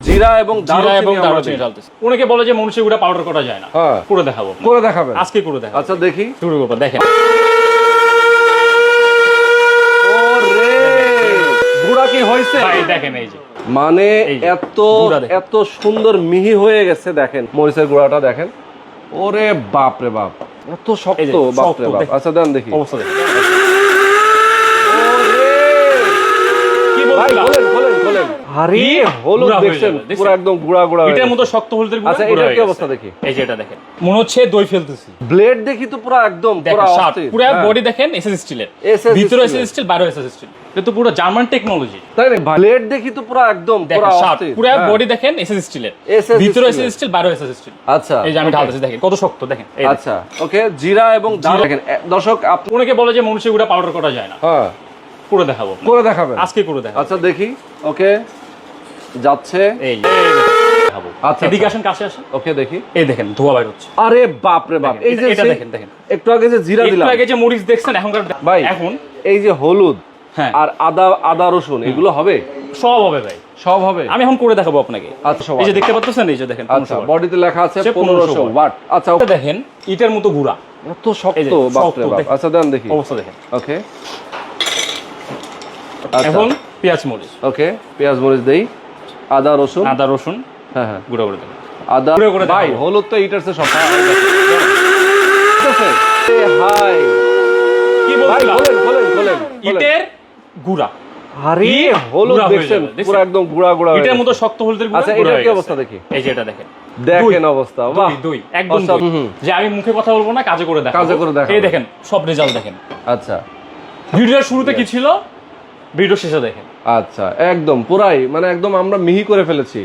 জিরা এবং দারুচিনি ঢালতেছি। অনেকে বলে যে মরিচের গুঁড়া পাউডার করা যায় না, হ্যাঁ করে দেখাবো, করে দেখাবেন আজকে করে দেখাবো। আচ্ছা দেখি শুরু করবো, দেখেন ওরে গুড়া কি হয়েছে ভাই, দেখেন এই যে মানে এই যে, এত গুঁড়া দেখেন। এত সুন্দর মিহি হয়ে গেছে দেখেন মরিচের গুঁড়াটা দেখেন। ওরে বাপ রে বাপ এত এই শক্ত যে, বাপ শক্ত, রে বাপ। দেখেন। আচ্ছা দেন দেখি অবস্থা দেখেন। ওরে কি ভাই বলছিলাম? খোলেন খোলেন খোলেন আরে কি? হলুদ গুঁড়া হয়ে দেখছেন যাবে, দেখছেন? পুরো একদম গুড়া গুড়া হয়ে এটার গেছে। মতো শক্ত হলুদের গুঁড়া আচ্ছা গুঁড়া এটার হয়ে কি গেছে। অবস্থা দেখি এই যে এটা দেখেন, মনে হচ্ছে দই ফেলতেছি। ব্লেড দেখি তো পুরো একদম পুরো দেখেন শার্প, অস্থির। পুরো হ্যাঁ। বডি দেখেন এসএস স্টিলের, SS ভিতরে steel এসএস স্টিল, বাইরে এসএস স্টিল। এটা তো পুরো জার্মান টেকনোলজি। তাই না ব্লেড দেখি তো পুরো একদম পুরো দেখেন শার্প, অস্থির। পুরো হ্যাঁ। বডি দেখেন এসএস স্টিলের, SS ভিতরে steel এসএস স্টিল, বাইরে এসএস স্টিল। আচ্ছা এই যে আমি okay। ঢালতেছি, দেখেন কত শক্ত, দেখেন এই দেখেন। আচ্ছা ওকে জিরা এবং দারুচিনি দেখেন দর্শক আপনি অনেকে বলে যে মরিচের গুঁড়া পাউডার করা যায় না, হ্যাঁ করে দেখাবো, করে দেখাবেন আজকে করে দেখাবো। আচ্ছা দেখি ওকে যাচ্ছে এই যে দেখাবো। আচ্ছা, এদিকে আচ্ছা। আসেন, কাছে আসেন। ওকে দেখি এই দেখেন ধোয়া বাইর হচ্ছে। আরে বাপ রে বাপ দেখেন, এই যে এটা সেই- দেখেন, দেখেন। একটু আগে যে জিরা একটু দিলাম আগে যে মরিচ দেখছেন, এখনকার ভাই এখন এই যে হলুদ হ্যাঁ আর আদা আদা রসুন এগুলো হবে সব হবে ভাই। সব হবে আমি এখন করে দেখাবো আপনাকে। আচ্ছা সব এই যে আছে। দেখতে পাচ্ছেন, এই যে দেখেন আচ্ছা 1500 watt। বডিতে লেখা আছে সে 1500 ওয়াট আচ্ছা এটা দেখেন ইটের মতো গুঁড়া, এত শক্ত এই যে, বাপ শক্ত, রে বাপ দেখেন। আচ্ছা দেন দেখি অবস্থা দেখেন। ওকে আচ্ছা এখন পেঁয়াজ মরিচ, ওকে পেঁয়াজ মরিচ দেই আদা রসুন আদা রসুন হ্যাঁ হ্যাঁ গুঁড়ো করে দেবেন। আদা গুঁড়ো করে ভাই দেখাবো। হলুদ তো ইটার সে সব হাই কি ভাই বলছিলাম? খোলেন খোলেন খোলেন ইটের গুঁড়া, আরে ইট হলুদ গুঁড়া হয়ে দেখছেন যাবে, দেখছেন? পুরো একদম গুড়া গুড়া হয়ে ইটের গেছে। মতো শক্ত হলুদের গুঁড়া আচ্ছা গুঁড়ো এটার হয়ে কি গেছে। অবস্থা দেখি এই যে এটা দেখেন, দেখেন অবস্থা বাহ দই একদম অসাধারণ। দই। হুম। যে আমি মুখে কথা বলবো না, কাজে করে দেখাবো। কাজে করে দেখাবো। এই দেখেন সব রেজাল্ট দেখেন। আচ্ছা ভিডিওর শুরুতে কি ছিল, ভিডিও শেষে দেখেন। আচ্ছা একদম পুরাই মানে একদম আমরা মিহি করে ফেলেছি